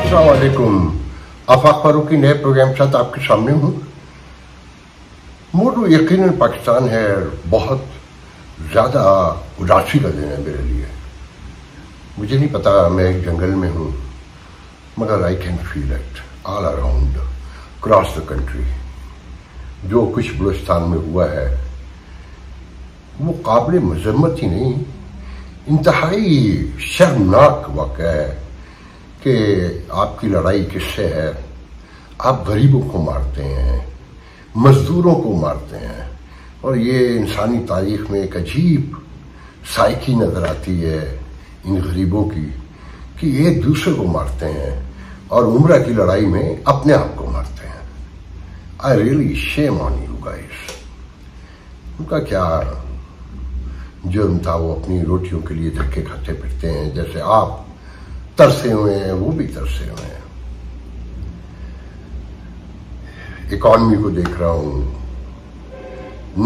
अस्सलाम वालेकुम। आफाक फारूकी नए प्रोग्राम के साथ आपके सामने हूँ। मोरू यकीनन पाकिस्तान है, बहुत ज़्यादा उदासी का दिन है मेरे लिए। मुझे नहीं पता, मैं एक जंगल में हूँ, मगर I can feel it all around cross the country. जो कुछ बलूचिस्तान में हुआ है वो काबिल मजम्मत ही नहीं, इंतहाई शर्मनाक वाक़या है कि आपकी लड़ाई किससे है। आप गरीबों को मारते हैं, मजदूरों को मारते हैं, और ये इंसानी तारीख में एक अजीब साइकी नजर आती है इन गरीबों की कि एक दूसरे को मारते हैं और उम्र की लड़ाई में अपने आप को मारते हैं। I really shame on you guys. उनका क्या जुर्म था, वो अपनी रोटियों के लिए धक्के खाते फिरते हैं, जैसे आप तरसे हुए हैं वो भी तरसे हुए हैं। इकॉनमी को देख रहा हूं,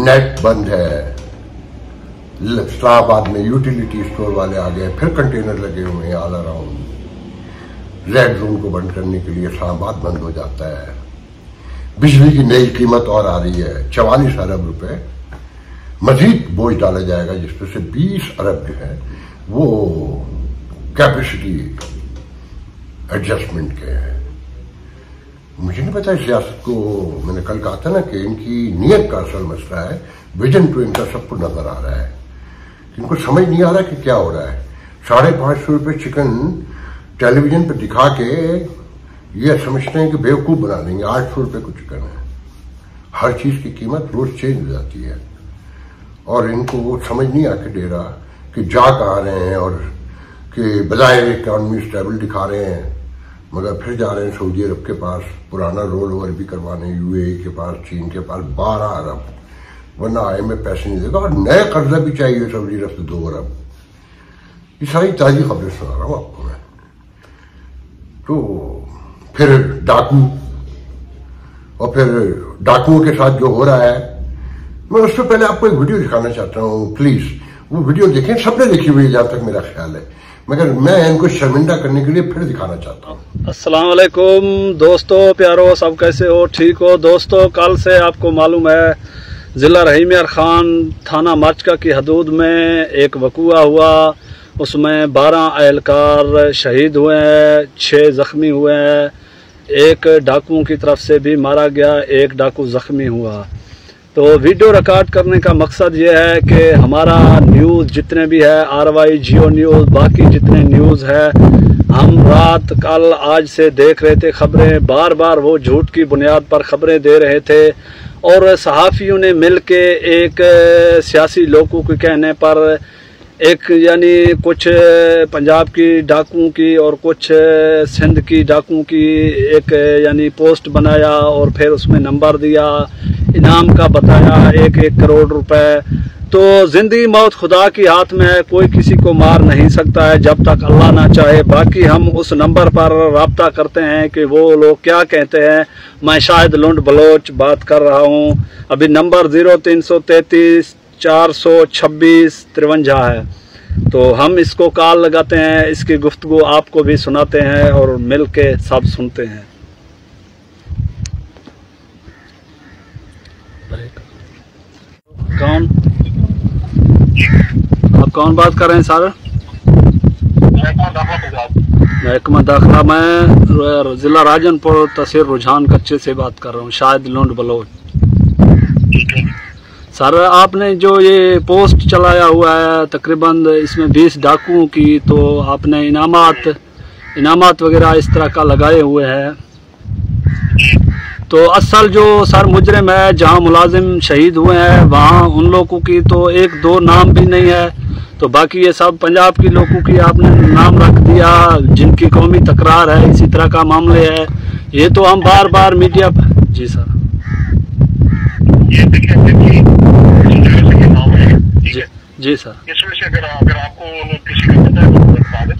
नेट बंद है, इस्लामाबाद में यूटिलिटी स्टोर वाले आ गए, फिर कंटेनर लगे हुए हैं ऑल अराउंड। रेड जोन को बंद करने के लिए इस्लामाबाद बंद हो जाता है। बिजली की नई कीमत और आ रही है, 44 अरब रुपए मजीद बोझ डाला जाएगा, जिसमें से 20 अरब जो है वो कैपेसिटी एडजस्टमेंट के है। मुझे नहीं पता इस सियासत को, मैंने कल कहा था ना कि इनकी नीयत का असल मसला है, विजन तो इनका सबको नजर आ रहा है, इनको समझ नहीं आ रहा कि क्या हो रहा है। 550 रुपये चिकन टेलीविजन पर दिखा के ये समझते हैं कि बेवकूफ बना देंगे। 800 रुपये को चिकन है। हर चीज की कीमत रोज चेंज हो जाती है और इनको वो समझ नहीं आके दे रहा कि जा कहाँ रहे हैं, और कि बजाय इकॉनमी स्टेबल दिखा रहे हैं मगर फिर जा रहे हैं सऊदी अरब के पास पुराना रोल ओवर भी करवाने, यूएई के पास, चीन के पास 12 अरब, वरना IMF पैसे नहीं देगा, और नए कर्जा भी चाहिए सऊदी अरब से 2 अरब। ये सारी ताजी खबरें सुना रहा हूं आपको मैं। तो फिर डाकू, और फिर डाकुओं के साथ जो हो रहा है, मैं उससे पहले आपको एक वीडियो दिखाना चाहता हूँ। प्लीज वो वीडियो देखें, सबने देखी हुई है जहां तक मेरा ख्याल है, मगर मैं इनको शर्मिंदा करने के लिए फिर दिखाना चाहता हूँ। अस्सलाम वालेकुम दोस्तों, प्यारो, सब कैसे हो? ठीक हो दोस्तों? कल से आपको मालूम है जिला रहीम यार खान थाना माचका की हदूद में एक वकूआ हुआ, उसमें 12 एहलकार शहीद हुए हैं, 6 जख्मी हुए हैं, एक डाकुओं की तरफ से भी मारा गया, एक डाकू जख्मी हुआ। तो वीडियो रिकॉर्ड करने का मकसद ये है कि हमारा न्यूज़ जितने भी है, RY, जियो न्यूज़, बाकी जितने न्यूज़ है, हम रात कल आज से देख रहे थे खबरें, बार बार वो झूठ की बुनियाद पर खबरें दे रहे थे, और सहाफ़ियों ने मिल के एक सियासी लोगों के कहने पर एक यानी कुछ पंजाब की डाकुओं की और कुछ सिंध की डाकुओं की एक यानी पोस्ट बनाया, और फिर उसमें नंबर दिया, इनाम का बताया 1-1 करोड़ रुपए। तो जिंदगी मौत खुदा की हाथ में है, कोई किसी को मार नहीं सकता है जब तक अल्लाह ना चाहे। बाकी हम उस नंबर पर राब्ता करते हैं कि वो लोग क्या कहते हैं। मैं शाहिद लुंड बलोच बात कर रहा हूँ। अभी नंबर 0333 426 53 है। तो हम इसको कॉल लगाते हैं, इसकी गुफ्तगू आपको भी सुनाते हैं और मिल के सब सुनते हैं। कौन? आप कौन बात कर रहे हैं सर? महकमा दाखिला। मैं जिला राजनपुर तहसील रुझान कच्चे से बात कर रहा हूँ, शाहिद लुंड बलोच। सर आपने जो ये पोस्ट चलाया हुआ है तकरीबन इसमें 20 डाकुओं की, तो आपने इनामात वगैरह इस तरह का लगाए हुए हैं। तो असल जो सर मुजरिम है, जहां मुलाजिम शहीद हुए हैं वहां उन लोगों की तो 1-2 नाम भी नहीं है, तो बाकी ये सब पंजाब के लोगों की आपने नाम रख दिया जिनकी कौमी तकरार है, इसी तरह का मामले है। ये तो हम बार बार मीडिया पर। जी सर। जी सर। इसमें से अगर आपको किसी का पता है तो बता दें।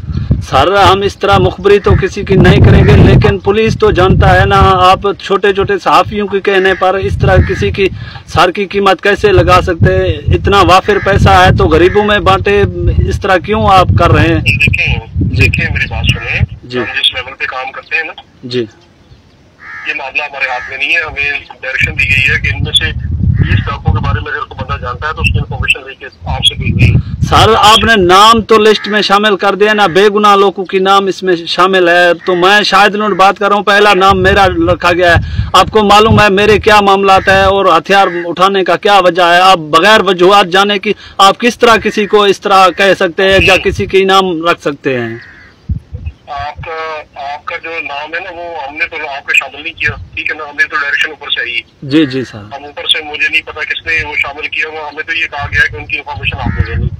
सर हम इस तरह मुखबरी तो किसी की नहीं करेंगे, लेकिन पुलिस तो जानता है ना, आप छोटे छोटे सहाफियों के कहने पर इस तरह किसी की सर की कीमत कैसे लगा सकते हैं? इतना वाफिर पैसा है तो गरीबों में बांटे, इस तरह क्यों आप कर रहे हैं? देखिए मेरी बात सुनिए। जिस लेवल पे काम करते हैं ना जी, ये मामला हमारे हाथ में नहीं है। हमें डायरेक्शन दी गई है कि इनमें से 20 डाकों के बारे में अगर कोई बंदा जानता है तो उसकी इन्फॉर्मेशन लेके आपसे भेजनी है। सर आपने नाम तो लिस्ट में शामिल कर दिया ना, बेगुनाह लोगों की नाम इसमें शामिल है, तो मैं शायद लूट बात कर रहा हूँ, पहला नाम मेरा रखा गया है। आपको मालूम है मेरे क्या मामलात है और हथियार उठाने का क्या वजह है। आप बगैर वजूहात जाने की आप किस तरह किसी को इस तरह कह सकते हैं या किसी के नाम रख सकते हैं। आपका जो नाम है ना वो हमने तो आपका शामिल नहीं किया, ठीक है ना। हमें तो डायरेक्शन ऊपर से आई। जी जी सर, हम ऊपर से, मुझे नहीं पता किसने वो शामिल किया हुआ, हमें तो ये कहा गया है कि उनकी इन्फॉर्मेशन आपको देनी।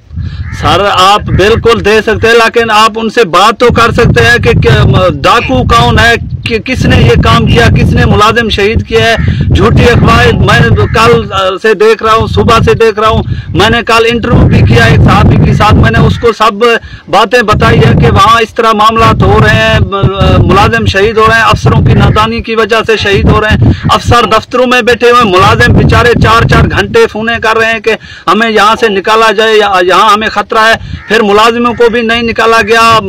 सर आप बिल्कुल दे सकते हैं, लेकिन आप उनसे बात तो कर सकते हैं कि डाकू कौन है, कि किसने ये काम किया, किसने मुलाजिम शहीद किया है। झूठी अफवाह मैं कल से देख रहा हूँ, सुबह से देख रहा हूँ। मैंने कल इंटरव्यू भी किया एक साथी के साथ, मैंने उसको सब बातें बताई है कि वहाँ इस तरह मामला हो रहे हैं, मुलाजिम शहीद हो रहे हैं, अफसरों की नादानी की वजह से शहीद हो रहे हैं। अफसर दफ्तरों में बैठे हुए, मुलाजिम बेचारे 4-4 घंटे फोने कर रहे हैं कि हमें यहाँ से निकाला जाए, यहाँ हमें खतरा है। फिर मुलाजिमों को भी नहीं निकाला गया,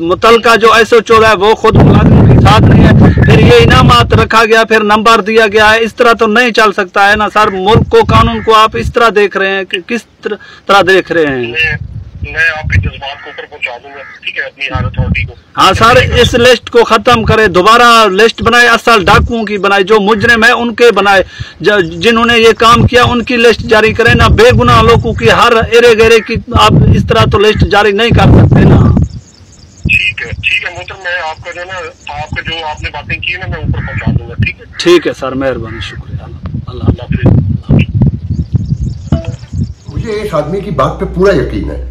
मुतलका जो SHO है वो खुद मुलाजिमों के साथ नहीं है। फिर ये इनामात रखा गया, फिर नंबर दिया गया है। इस तरह तो नहीं चल सकता है ना सर। मुल्क को, कानून को आप इस तरह देख रहे हैं कि किस तरह देख रहे हैं। मैं आपके जज्बात को ऊपर पहुंचा दूंगा, ठीक है, अपनी हायर अथॉरिटी को। हाँ सर, इस लिस्ट को खत्म करें, दोबारा लिस्ट बनाए, असल डाकुओं की बनाए, जो मुजरिम है उनके बनाए, जिन्होंने ये काम किया उनकी लिस्ट जारी करें ना। बेगुनाह लोगों की हर एरे गेरे की आप इस तरह तो लिस्ट जारी नहीं कर सकते ना। ठीक है मोहतरम, मैं आपका जो ना, आपका जो आपने बातें की ना, मैं ऊपर पहुंचा दूंगा, ठीक है। ठीक है सर, मेहरबानी, शुक्रिया। अल्लाह। मुझे इस आदमी की बात पे पूरा यकीन है।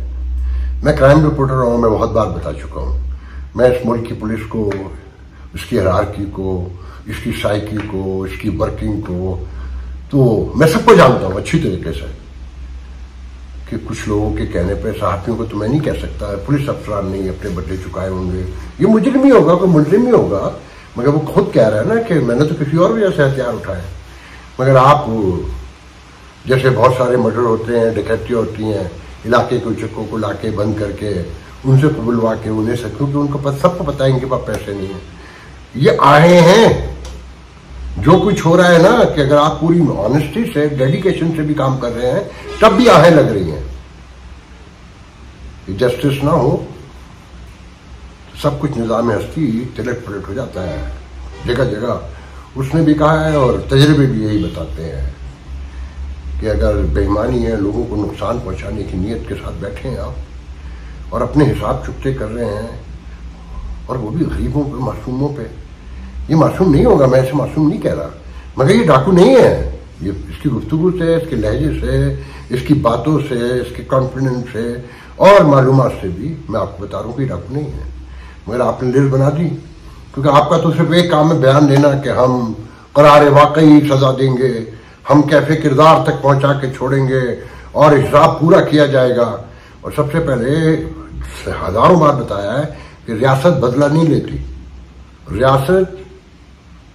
मैं क्राइम रिपोर्टर हूँ, मैं बहुत बार बता चुका हूँ। मैं इस मुल्क की पुलिस को, इसकी हायरार्की को, इसकी साइकी को, इसकी वर्किंग को, तो मैं सबको जानता हूँ अच्छी तरीके से। कि कुछ लोगों के कहने पे, सहाफियों को तो मैं नहीं कह सकता, पुलिस अफसरान नहीं अपने बदले चुकाए होंगे, ये मुजरिम ही होगा, कोई मुजरिम ही होगा। मगर वो खुद कह रहा है ना कि मैंने तो किसी और वजह से हथियार उठाए। मगर आप जैसे बहुत सारे मर्डर होते हैं, डकैतियाँ होती हैं, इलाके के चक्कों को लाके बंद करके उनसे बुलवा के उन्हें से, क्योंकि उनको सबको पता है इनके पास पैसे नहीं है। ये आए हैं, जो कुछ हो रहा है ना, कि अगर आप पूरी ऑनेस्टी से, डेडिकेशन से भी काम कर रहे हैं तब भी आहें लग रही हैं। जस्टिस ना हो तो सब कुछ निजाम हस्ती तिलट पलट हो जाता है जगह जगह। उसने भी कहा है और तजर्बे भी यही बताते हैं कि अगर बेईमानी है, लोगों को नुकसान पहुंचाने की नीयत के साथ बैठे हैं आप और अपने हिसाब चुकते कर रहे हैं, और वो भी गरीबों पे, मासूमों पे। ये मासूम नहीं होगा, मैं ऐसे मासूम नहीं कह रहा, मगर ये डाकू नहीं है। ये इसकी गुफ्तगू से, इसके लहजे से, इसकी बातों से, इसके कॉन्फिडेंस से और मालूमात से भी मैं आपको बता रहा हूँ कि डाकू नहीं है। मगर आपने लिस्ट बना दी, क्योंकि आपका तो सिर्फ एक काम है बयान देना कि हम करार वाकई सजा देंगे, हम कैफे किरदार तक पहुंचा के छोड़ेंगे और हिसाब पूरा किया जाएगा। और सबसे पहले हजारों बार बताया है कि रियासत बदला नहीं लेती, रियासत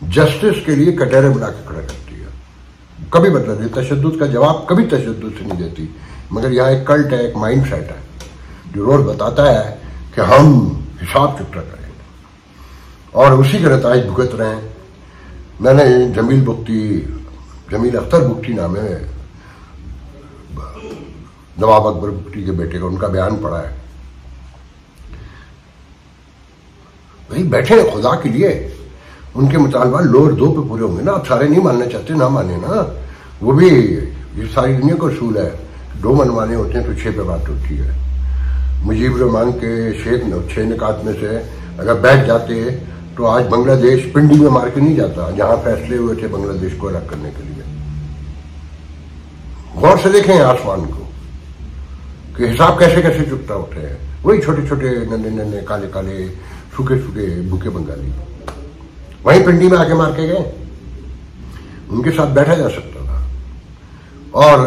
जस्टिस के लिए कटहरे बना के खड़ा करती है, कभी बदला नहीं। तशद्दुद का जवाब कभी तशद्दुद से नहीं देती। मगर यहाँ एक कल्ट है, एक माइंड सेट है जो रोज बताता है कि हम हिसाब चुकता करेंगे और उसी के नताइज भुगत रहे हैं। मैंने जमील अख्तर बुख्ती नाम है नवाब अकबर बुख्ती के बेटे का, उनका बयान पढ़ा है। वही बैठे हैं खुदा के लिए, उनके मुतालबा लोअर 2 पे पूरे होंगे ना। आप सारे नहीं मानना चाहते, ना माने ना, वो भी ये सारी दुनिया का उसूल है। 2 मनवाने होते हैं तो 6 पे बात होती है। मुजीबुर रहमान के 6 निकात में से अगर बैठ जाते तो आज बांग्लादेश पिंडी में मार के नहीं जाता, जहां फैसले हुए थे बांग्लादेश को अलग करने के लिए। गौर से देखें आसमान को कि हिसाब कैसे कैसे चुकता उठे हैं। वही छोटे छोटे नन्हे नन्हे काले काले सूखे सूखे भूखे बंगाली वहीं पिंडी में आके मार के गए। उनके साथ बैठा जा सकता था। और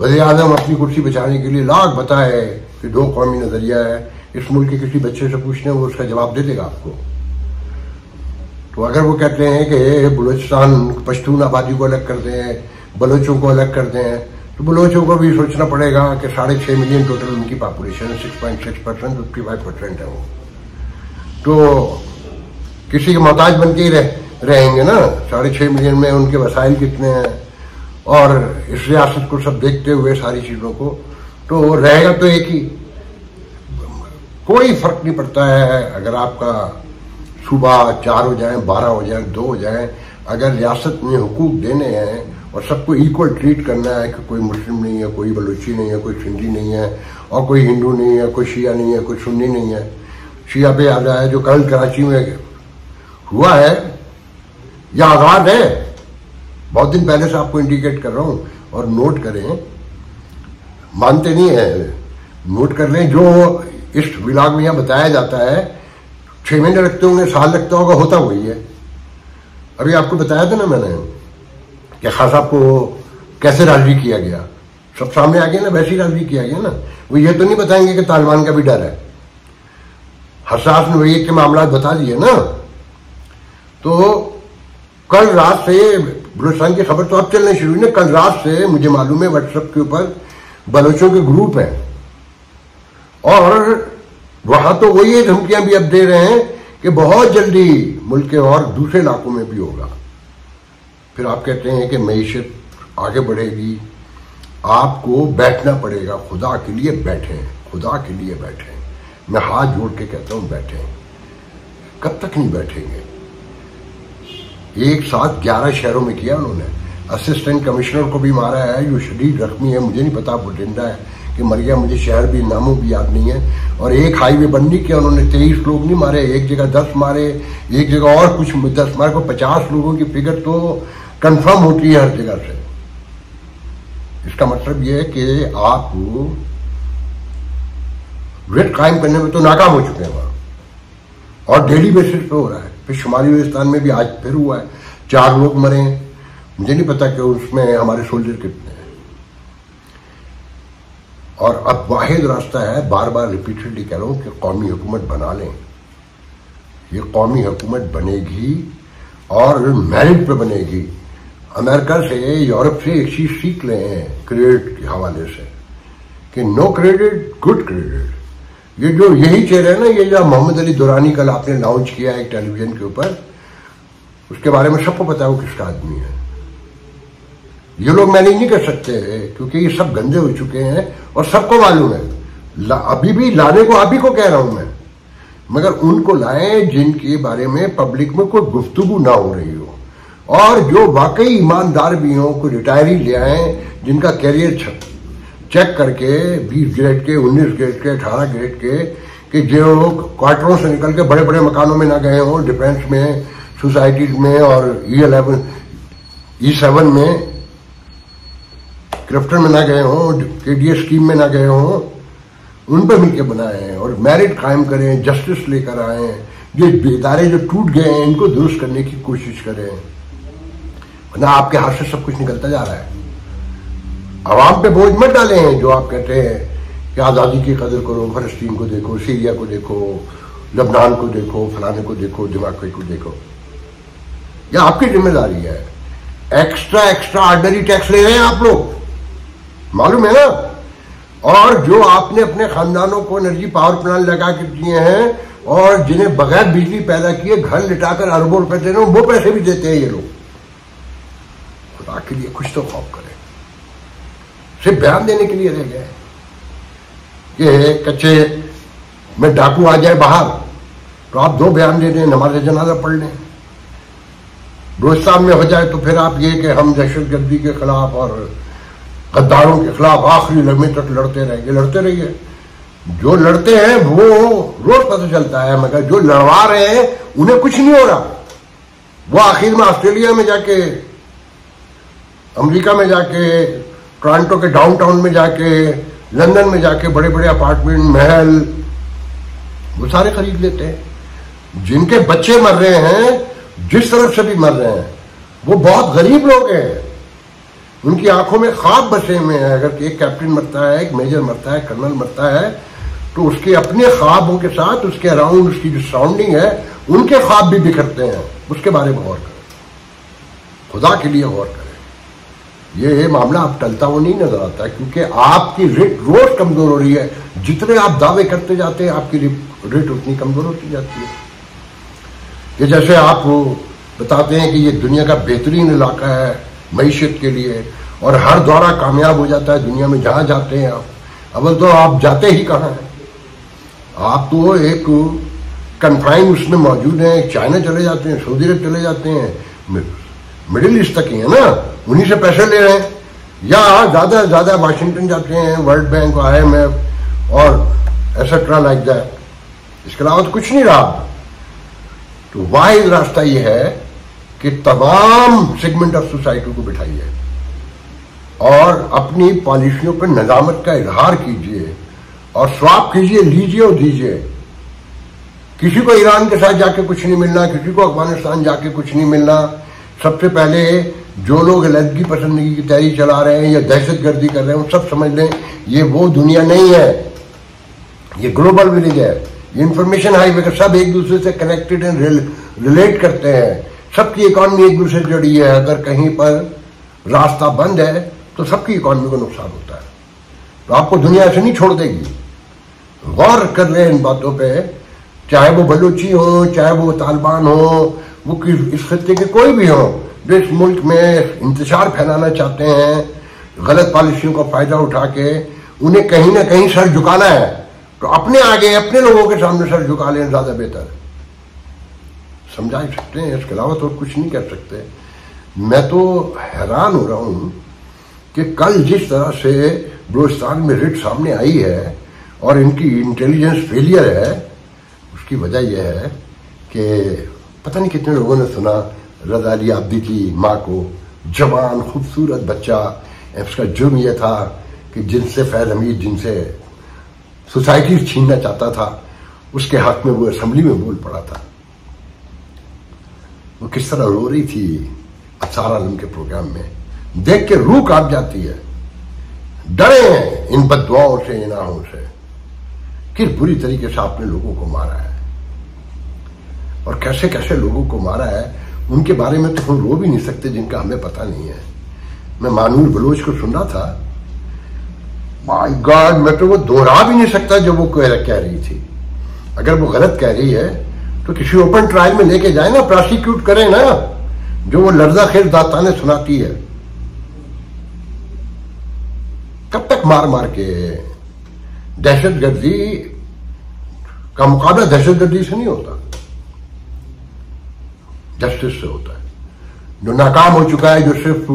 वज़ीर आज़म अपनी कुर्सी बचाने के लिए लाख बताए कि 2 कौमी नजरिया है। इस मुल्क के किसी बच्चे से पूछने, वो उसका जवाब दे देगा आपको। तो अगर वो कहते हैं कि बलूचिस्तान पश्तून आबादी को अलग कर दें, बलोचों को अलग कर दें, तो बलोचों को भी सोचना पड़ेगा कि 6.5 मिलियन टोटल उनकी पॉपुलेशन है, 6.6%, 55% है वो। तो किसी के मोहताज बन के ही रहेंगे ना। 6.5 मिलियन में उनके वसाइल कितने हैं, और इस रियासत को सब देखते हुए सारी चीजों को, तो रहेगा तो एक ही। कोई फर्क नहीं पड़ता है अगर आपका सुबह 4 हो जाए, 12 हो जाए, 2 हो जाए, अगर रियासत में हुकूक देने हैं और सबको इक्वल ट्रीट करना है कि कोई मुस्लिम नहीं है, कोई बलूची नहीं है, कोई सिंधी नहीं है, और कोई हिंदू नहीं है, कोई शिया नहीं है, कोई सुन्नी नहीं है। शिया पे आ जाए जो कल कराची में हुआ है, यह आगाज है। बहुत दिन पहले से आपको इंडिकेट कर रहा हूं, और नोट करें, मानते नहीं है, नोट कर लें। जो इस विलाग में यहां बताया जाता है 6 महीने लगते होंगे, साल लगता होगा, होता वही है। अभी आपको बताया था ना मैंने कि खान साहब को कैसे राजी किया गया, सब सामने आ गया ना, वैसे ही राजी किया गया ना। वो ये तो नहीं बताएंगे कि तालिबान का भी डर है। हसास नोयत के मामला बता दिए ना। तो कल रात से बलूचिस्तान की खबर तो अब चलने शुरू हुई ना। कल रात से मुझे मालूम है व्हाट्सएप के ऊपर बलोचों के ग्रुप है, और वहां तो वही धमकियां भी अब दे रहे हैं कि बहुत जल्दी मुल्क के और दूसरे इलाकों में भी होगा। फिर आप कहते हैं कि मईशत आगे बढ़ेगी, आपको बैठना पड़ेगा। खुदा के लिए बैठे, खुदा के लिए बैठे। मैं हाथ जोड़ के कहता हूं बैठे। कब तक नहीं बैठेंगे? एक साथ 11 शहरों में किया उन्होंने। असिस्टेंट कमिश्नर को भी मारा है जो शदीद जख्मी है, मुझे नहीं पता वो जिंदा है कि मर गया, मुझे शहर भी नामों भी याद नहीं है। और एक हाईवे बंद नहीं किया उन्होंने, 23 लोग नहीं मारे, एक जगह 10 मारे, एक जगह और कुछ 10 मारे, को 50 लोगों की फिगर तो कंफर्म होती है हर जगह से। इसका मतलब यह है कि आप रिट कायम करने में तो नाकाम हो चुके हैं वहां, और डेली बेसिस पे हो रहा है। फिर शुमाली वजिस्तान में भी आज फिर हुआ है, 4 लोग मरे। मुझे नहीं पता कि उसमें हमारे सोल्जर कितने हैं। और अब वाहिद रास्ता है, बार बार रिपीटेडली कह रहा हूं कि कौमी हुकूमत बना लें। ये कौमी हुकूमत बनेगी और मेरिट पे बनेगी। अमेरिका से, यूरोप से एक चीज सीख लें क्रेडिट के हवाले से कि नो क्रेडिट गुड क्रेडिट। ये जो यही चेहरा है ना, ये जो मोहम्मद अली दुरानी कल आपने लॉन्च किया है एक टेलीविजन के ऊपर, उसके बारे में सबको पता है वो किसका आदमी है। ये लोग मैनेज नहीं कर सकते क्योंकि ये सब गंदे हो चुके हैं और सबको मालूम है। अभी भी लाने को आप ही को कह रहा हूं मैं, मगर उनको लाएं जिनके बारे में पब्लिक में कोई गुफ्तगू ना हो रही हो, और जो वाकई ईमानदार भी हों, कोई रिटायरी ले आए जिनका कैरियर चेक करके 20 ग्रेड के, 19 ग्रेड के, 18 ग्रेड के, कि जो क्वार्टरों से निकल के बड़े बड़े मकानों में ना गए हों, डिफेंस में, सोसाइटीज में, और E11, E7 में, क्रिप्टन में ना गए हों, KDS स्कीम में ना गए हों, उन पर मिलकर बनाए हैं। और मेरिट कायम करें, जस्टिस लेकर आए, ये इदारे जो टूट गए हैं इनको दुरुस्त करने की कोशिश करें। वरना आपके हाथ से सब कुछ निकलता जा रहा है। आवाम पे बोझ मत डालें हैं। जो आप कहते हैं कि आज़ादी की कदर करो, फलस्तीन को देखो, सीरिया को देखो, लबनान को देखो, फलाने को देखो, दिमाग को देखो, यह आपकी जिम्मेदारी है। एक्स्ट्रा ऑर्डनरी टैक्स ले रहे हैं आप लोग, मालूम है ना। और जो आपने अपने खानदानों को एनर्जी पावर प्लांट लगा के दिए हैं, और जिन्हें बगैर बिजली पैदा किए घर लिटाकर अरबों रुपए दे रहे हैं, वो पैसे भी देते हैं ये लोग। खुदा के लिए कुछ तो खौफ करें। सिर्फ बयान देने के लिए रह गए कि कच्चे में डाकू आ जाए बाहर तो आप 2 बयान दे दें, नमाज जनाजा पढ़ लें। बलूचिस्तान में हो जाए तो फिर आप ये कि हम दहशतगर्दी के खिलाफ और गद्दारों के खिलाफ आखिरी लम्हे तक लड़ते रहिए। जो लड़ते हैं वो रोज पता चलता है, मगर जो लड़वा रहे हैं उन्हें कुछ नहीं हो रहा। वो आखिर में ऑस्ट्रेलिया में जाके, अमेरिका में जाके, टोरंटो के डाउनटाउन में जाके, लंदन में जाके बड़े बड़े अपार्टमेंट, महल, वो सारे खरीद लेते हैं। जिनके बच्चे मर रहे हैं, जिस तरफ से भी मर रहे हैं, वो बहुत गरीब लोग हैं। उनकी आंखों में ख्वाब बसे हुए हैं। अगर एक कैप्टन मरता है, एक मेजर मरता है, कर्नल मरता है, तो उसके अपने ख्वाबों के साथ उसके अराउंड उसकी जो सराउंडिंग है, उनके ख्वाब भी बिखरते हैं। उसके बारे में गौर करें, खुदा के लिए गौर करें। ये मामला अब टलता हुआ नहीं नजर आता है, क्योंकि आपकी रिट रोज कमजोर हो रही है। जितने आप दावे करते जाते हैं, आपकी रिट उतनी कमजोर होती जाती है। कि जैसे आप बताते हैं कि ये दुनिया का बेहतरीन इलाका है मईशत के लिए और हर दौरा कामयाब हो जाता है दुनिया में जहां जाते हैं आप। अव्वल तो आप जाते ही कहाँ हैं, आप तो एक कन्फाइन उसमें मौजूद हैं, चाइना चले जाते हैं, सऊदी अरब चले जाते हैं, मिडिल ईस्ट तक ही है ना, उन्हीं से पैसे ले रहे हैं, या ज्यादा ज्यादा वाशिंगटन जाते हैं, वर्ल्ड बैंक, IMF और एसेट्रा लाइक दैट। इसके अलावा तो कुछ नहीं रहा। तो वाहिद रास्ता यह है कि तमाम सेगमेंट ऑफ सोसाइटी को बिठाइए और अपनी पॉलिसियों पर निजामत का इजहार कीजिए और स्वाप कीजिए, लीजिए और दीजिए। किसी को ईरान के साथ जाके कुछ नहीं मिलना, किसी को अफगानिस्तान जाके कुछ नहीं मिलना। सबसे पहले जो लोग अलहदगी पसंदगी की तैयारी चला रहे हैं या दहशतगर्दी कर रहे हैं, वो सब समझ लें ये वो दुनिया नहीं है, ये ग्लोबल विलेज है, ये इंफॉर्मेशन हाईवे का, सब एक दूसरे से कनेक्टेड एंड रिलेट करते हैं, सबकी इकॉनमी एक दूसरे से जुड़ी है। अगर कहीं पर रास्ता बंद है तो सबकी इकॉनमी को नुकसान होता है। तो आपको दुनिया ऐसे नहीं छोड़ देगी। गौर कर रहे हैं इन बातों पे, चाहे वो बलूची हो, चाहे वो तालिबान हो, वो इस खत्ते के कोई भी हो जो इस मुल्क में इंतशार फैलाना चाहते हैं गलत पॉलिसियों का फायदा उठा के, उन्हें कहीं ना कहीं सर झुकाना है तो अपने आगे अपने लोगों के सामने सर झुका लें, ज्यादा बेहतर समझा सकते हैं। इसके अलावा तो कुछ नहीं कर सकते। मैं तो हैरान हो रहा हूं कि कल जिस तरह से बलूचिस्तान में रिट सामने आई है और इनकी इंटेलिजेंस फेलियर है, उसकी वजह यह है कि पता नहीं कितने लोगों ने सुना रजा अली आब्दी की माँ को, जवान खूबसूरत बच्चा, उसका जुर्म यह था कि जिनसे फैज हमीद जिनसे सोसाइटी छीनना चाहता था उसके हक में वो असेंबली में बोल पड़ा था। वो किस तरह रो रही थी अफसार आलम के प्रोग्राम में, देख के रूह कांप जाती है। डरे हैं इन बददुआओं से, इनाहों से, किस बुरी तरीके से आपने लोगों को मारा है और कैसे कैसे लोगों को मारा है उनके बारे में तो हम रो भी नहीं सकते जिनका हमें पता नहीं है। मैं मानूर बलोच को सुन रहा था, माय गॉड, मैं तो वो दोहरा भी नहीं सकता जो वो कह रही थी। अगर वो गलत कह रही है तो किसी ओपन ट्रायल में लेके जाए ना, प्रोसिक्यूट करें ना, जो वो लर्जा खेल दास्तानें सुनाती है। कब तक मार मार के? दहशतगर्दी का मुकाबला दहशतगर्दी से नहीं होता, जस्टिस से होता है। जो नाकाम हो चुका है, जो सिर्फ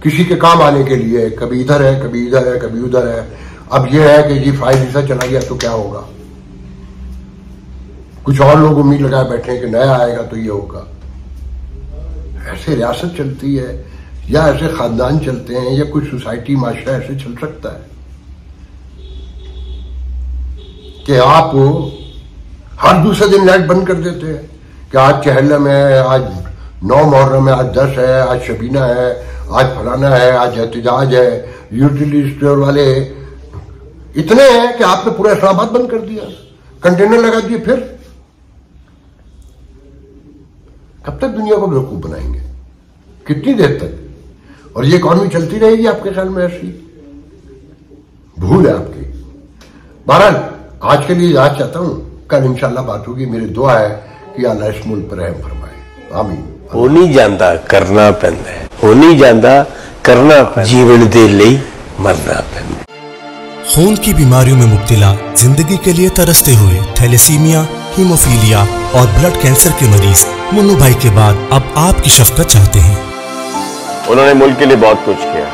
किसी के काम आने के लिए कभी इधर है, कभी इधर है, कभी उधर है, अब यह है कि जी फाइल हिस्सा चला गया तो क्या होगा। कुछ और लोग उम्मीद लगाए बैठे हैं कि नया आएगा तो ये होगा। ऐसे रियासत चलती है या ऐसे खानदान चलते हैं या कुछ सोसाइटी माशरा ऐसे चल सकता है कि आप हर दूसरे दिन लाइट बंद कर देते हैं कि आज चहलम है, आज 9 मुहर्रम है, आज 10 है, आज शबीना है, आज फलाना है, आज एहतजाज है। यूटिलिटी स्टोर वाले इतने हैं कि आपने पूरा इस्लामाबाद बंद कर दिया, कंटेनर लगा दिए। फिर कब तक दुनिया को बेवकूफ बनाएंगे? कितनी देर तक? और ये इकॉनमी चलती रहेगी आपके ख्याल में ऐसी? भूल है आपकी। बहरहाल आज के लिए याद चाहता हूं, कल इंशाल्लाह बात होगी। मेरी दुआ है कि अल्लाह इस मुल्क पर रहम फरमाए। आमीन। हो नहीं जाता करना पैंदा है, हो नहीं जाता करना पैंदा, जीवन दे लई मरना पैंदा। खून की बीमारियों में मुब्तला, जिंदगी के लिए तरसते हुए थैलेसीमिया, हीमोफीलिया और ब्लड कैंसर के मरीज मुन्नू भाई के बाद अब आपकी शफकत चाहते हैं। उन्होंने मुल्क के लिए बहुत कुछ किया,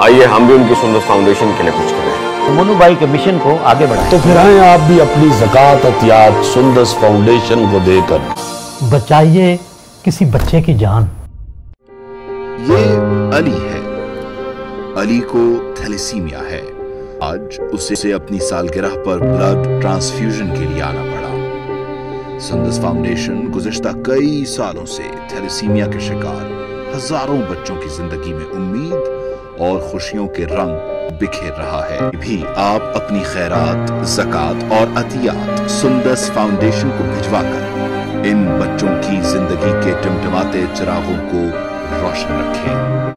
आइए हम भी उनकी सुंदस फाउंडेशन के लिए कुछ करें। मुन्नू भाई के मिशन को आगे बढ़ाएं। तो फिर आए आप भी अपनी ज़कात अतियात सुंदस फाउंडेशन को देकर बचाइए किसी बच्चे की जान। ये अली है, अली को थैलेसीमिया है। आज उसे अपनी सालगिरह पर ब्लड ट्रांसफ्यूजन के लिए आना पड़ा। सुंदस फाउंडेशन गुज़िश्ता कई सालों से थैलेसीमिया के शिकार हजारों बच्चों की जिंदगी में उम्मीद और खुशियों के रंग बिखेर रहा है। भी आप अपनी खैरात, ज़कात और अतियात सुंदस फाउंडेशन को भिजवाकर इन बच्चों की जिंदगी के टिमटिमाते चिरागों को रोशन रखें।